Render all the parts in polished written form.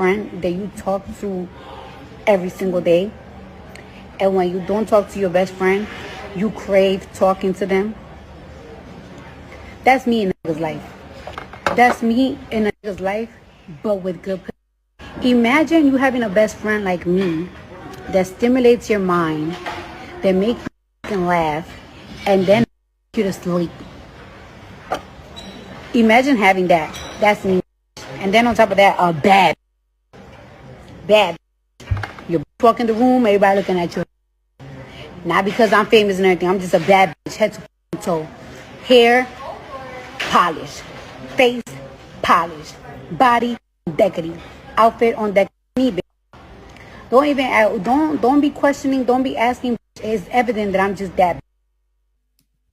friend that you talk to every single day, and when you don't talk to your best friend, you crave talking to them? That's me in a nigga's life. That's me in a nigga's life, but with good pussy. Imagine you having a best friend like me that stimulates your mind, that makes you fucking laugh, and then you to sleep. Imagine having that. That's me. And then on top of that, a bad. You walk in the room, everybody looking at you. Not because I'm famous and everything. I'm just a bad bitch, head to toe. Hair, polished. Face, polished. Body, deckity. Outfit on deck. Me, bitch. Don't be questioning. Don't be asking. It's evident that I'm just that bitch.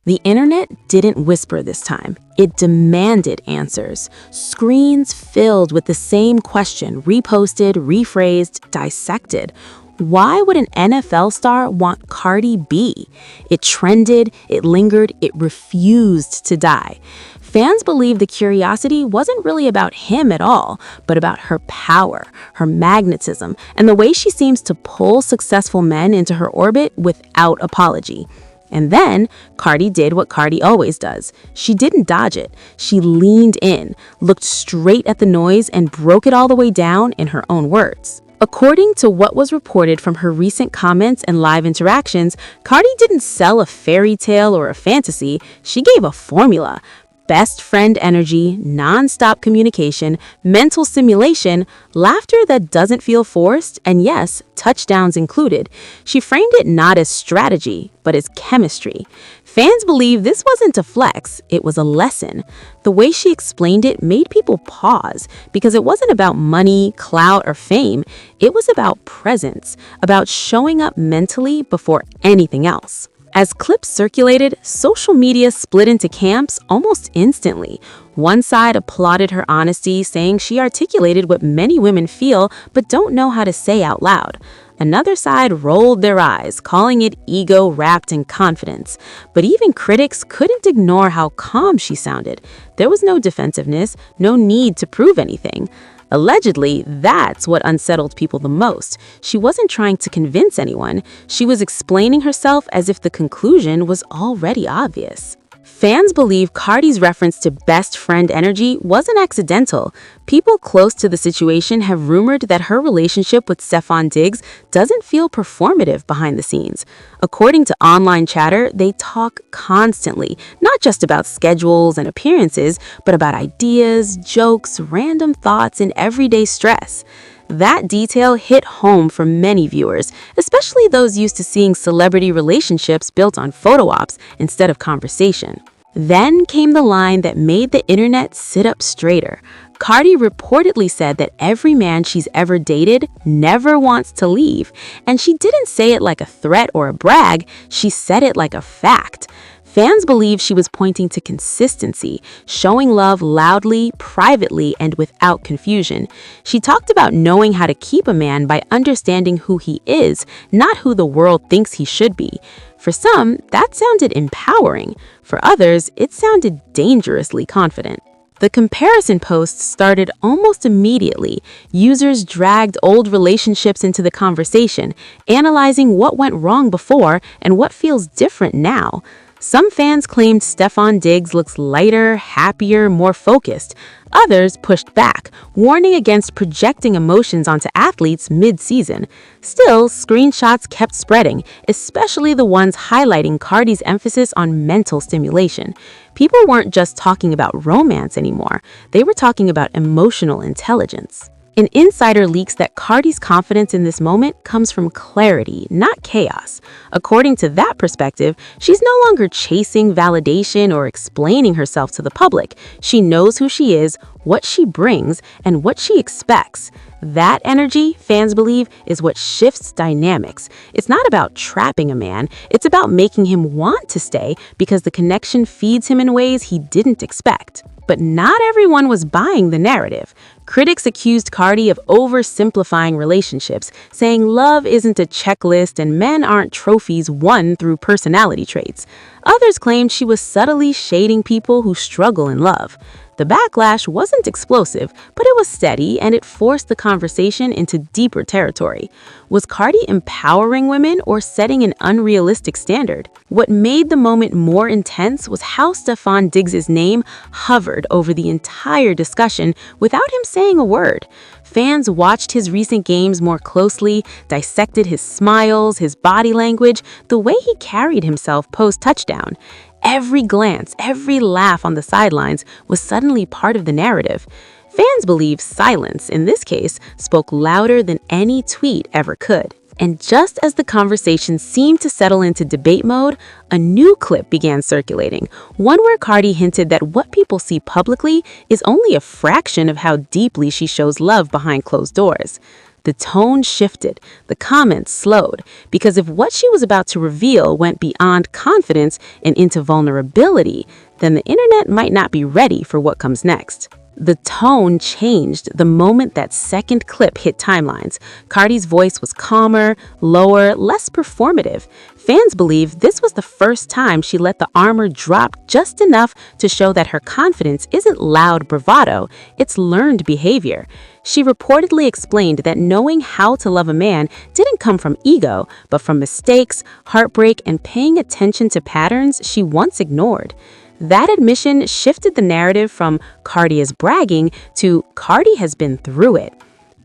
The internet didn't whisper this time. It demanded answers. Screens filled with the same question, reposted, rephrased, dissected. Why would an NFL star want Cardi B? It trended, it lingered, it refused to die. Fans believe the curiosity wasn't really about him at all, but about her power, her magnetism, and the way she seems to pull successful men into her orbit without apology. And then Cardi did what Cardi always does. She didn't dodge it. She leaned in, looked straight at the noise, and broke it all the way down in her own words. According to what was reported from her recent comments and live interactions, Cardi didn't sell a fairy tale or a fantasy. She gave a formula. Best friend energy, nonstop communication, mental stimulation, laughter that doesn't feel forced, and yes, touchdowns included. She framed it not as strategy, but as chemistry. Fans believe this wasn't a flex, it was a lesson. The way she explained it made people pause, because it wasn't about money, clout, or fame. It was about presence, about showing up mentally before anything else. As clips circulated, social media split into camps almost instantly. One side applauded her honesty, saying she articulated what many women feel but don't know how to say out loud. Another side rolled their eyes, calling it ego wrapped in confidence. But even critics couldn't ignore how calm she sounded. There was no defensiveness, no need to prove anything. Allegedly, that's what unsettled people the most. She wasn't trying to convince anyone. She was explaining herself as if the conclusion was already obvious. Fans believe Cardi's reference to best friend energy wasn't accidental. People close to the situation have rumored that her relationship with Stefon Diggs doesn't feel performative behind the scenes. According to online chatter, they talk constantly, not just about schedules and appearances, but about ideas, jokes, random thoughts, and everyday stress. That detail hit home for many viewers, especially those used to seeing celebrity relationships built on photo ops instead of conversation. Then came the line that made the internet sit up straighter. Cardi reportedly said that every man she's ever dated never wants to leave. And she didn't say it like a threat or a brag, she said it like a fact. Fans believe she was pointing to consistency, showing love loudly, privately, and without confusion. She talked about knowing how to keep a man by understanding who he is, not who the world thinks he should be. For some, that sounded empowering. For others, it sounded dangerously confident. The comparison posts started almost immediately. Users dragged old relationships into the conversation, analyzing what went wrong before and what feels different now. Some fans claimed Stefon Diggs looks lighter, happier, more focused. Others pushed back, warning against projecting emotions onto athletes mid-season. Still, screenshots kept spreading, especially the ones highlighting Cardi's emphasis on mental stimulation. People weren't just talking about romance anymore. They were talking about emotional intelligence. An insider leaks that Cardi's confidence in this moment comes from clarity, not chaos. According to that perspective, she's no longer chasing validation or explaining herself to the public. She knows who she is, what she brings, and what she expects. That energy, fans believe, is what shifts dynamics. It's not about trapping a man, it's about making him want to stay because the connection feeds him in ways he didn't expect. But not everyone was buying the narrative. Critics accused Cardi of oversimplifying relationships, saying love isn't a checklist and men aren't trophies won through personality traits. Others claimed she was subtly shading people who struggle in love. The backlash wasn't explosive, but it was steady and it forced the conversation into deeper territory. Was Cardi empowering women or setting an unrealistic standard? What made the moment more intense was how Stefon Diggs' name hovered over the entire discussion without him saying a word. Fans watched his recent games more closely, dissected his smiles, his body language, the way he carried himself post-touchdown. Every glance, every laugh on the sidelines was suddenly part of the narrative. Fans believe silence, in this case, spoke louder than any tweet ever could. And just as the conversation seemed to settle into debate mode, a new clip began circulating, one where Cardi hinted that what people see publicly is only a fraction of how deeply she shows love behind closed doors. The tone shifted, the comments slowed, because if what she was about to reveal went beyond confidence and into vulnerability, then the internet might not be ready for what comes next. The tone changed the moment that second clip hit timelines. Cardi's voice was calmer, lower, less performative. Fans believe this was the first time she let the armor drop just enough to show that her confidence isn't loud bravado, it's learned behavior. She reportedly explained that knowing how to love a man didn't come from ego, but from mistakes, heartbreak, and paying attention to patterns she once ignored. That admission shifted the narrative from Cardi is bragging to Cardi has been through it.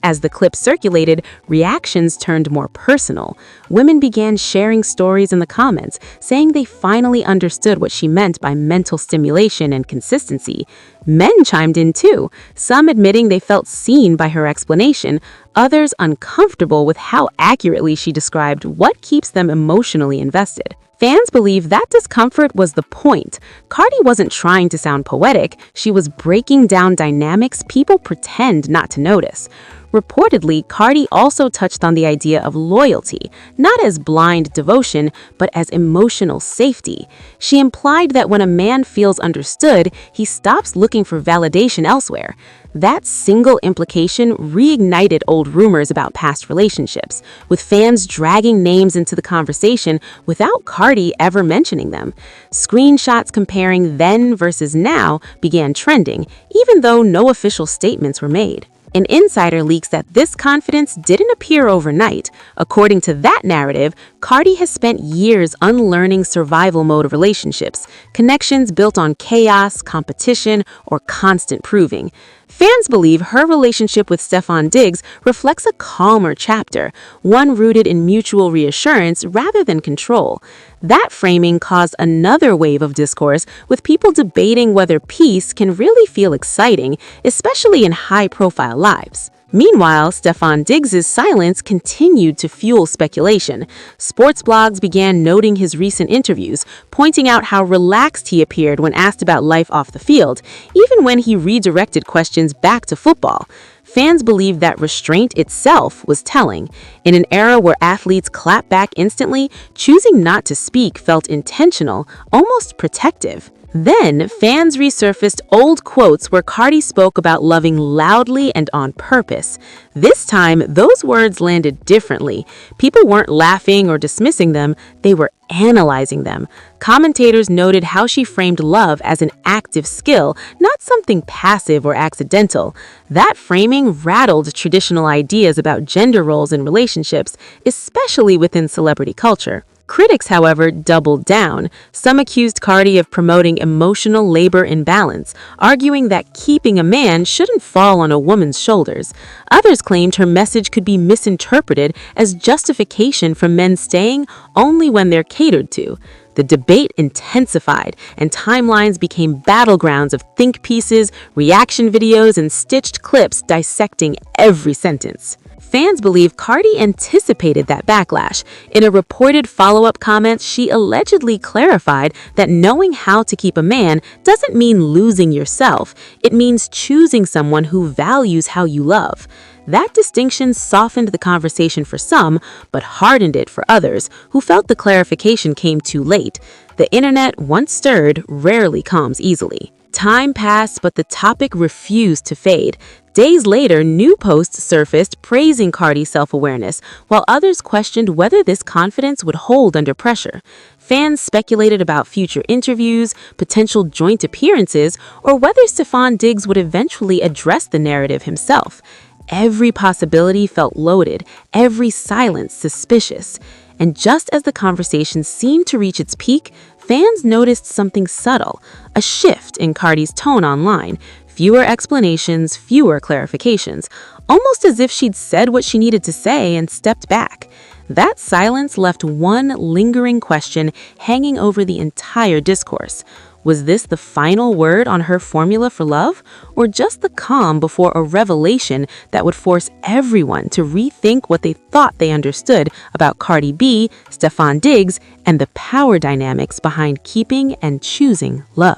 As the clip circulated, reactions turned more personal. Women began sharing stories in the comments, saying they finally understood what she meant by mental stimulation and consistency. Men chimed in too, some admitting they felt seen by her explanation, others uncomfortable with how accurately she described what keeps them emotionally invested. Fans believe that discomfort was the point. Cardi wasn't trying to sound poetic, she was breaking down dynamics people pretend not to notice. Reportedly, Cardi also touched on the idea of loyalty, not as blind devotion, but as emotional safety. She implied that when a man feels understood, he stops looking for validation elsewhere. That single implication reignited old rumors about past relationships, with fans dragging names into the conversation without Cardi ever mentioning them. Screenshots comparing then versus now began trending, even though no official statements were made. An insider leaks that this confidence didn't appear overnight. According to that narrative, Cardi has spent years unlearning survival mode relationships, connections built on chaos, competition, or constant proving. Fans believe her relationship with Stefon Diggs reflects a calmer chapter, one rooted in mutual reassurance rather than control. That framing caused another wave of discourse, with people debating whether peace can really feel exciting, especially in high-profile lives. Meanwhile, Stefon Diggs' silence continued to fuel speculation. Sports blogs began noting his recent interviews, pointing out how relaxed he appeared when asked about life off the field, even when he redirected questions back to football. Fans believe that restraint itself was telling. In an era where athletes clap back instantly, choosing not to speak felt intentional, almost protective. Then, fans resurfaced old quotes where Cardi spoke about loving loudly and on purpose. This time, those words landed differently. People weren't laughing or dismissing them, they were analyzing them. Commentators noted how she framed love as an active skill, not something passive or accidental. That framing rattled traditional ideas about gender roles in relationships, especially within celebrity culture. Critics, however, doubled down. Some accused Cardi of promoting emotional labor imbalance, arguing that keeping a man shouldn't fall on a woman's shoulders. Others claimed her message could be misinterpreted as justification for men staying only when they're catered to. The debate intensified, and timelines became battlegrounds of think pieces, reaction videos, and stitched clips dissecting every sentence. Fans believe Cardi anticipated that backlash. In a reported follow-up comment, she allegedly clarified that knowing how to keep a man doesn't mean losing yourself. It means choosing someone who values how you love. That distinction softened the conversation for some, but hardened it for others, who felt the clarification came too late. The internet, once stirred, rarely calms easily. Time passed, but the topic refused to fade. Days later, new posts surfaced praising Cardi's self-awareness, while others questioned whether this confidence would hold under pressure. Fans speculated about future interviews, potential joint appearances, or whether Stefon Diggs would eventually address the narrative himself. Every possibility felt loaded, every silence suspicious. And just as the conversation seemed to reach its peak, fans noticed something subtle, a shift in Cardi's tone online. Fewer explanations, fewer clarifications, almost as if she'd said what she needed to say and stepped back. That silence left one lingering question hanging over the entire discourse. Was this the final word on her formula for love, or just the calm before a revelation that would force everyone to rethink what they thought they understood about Cardi B, Stefon Diggs, and the power dynamics behind keeping and choosing love?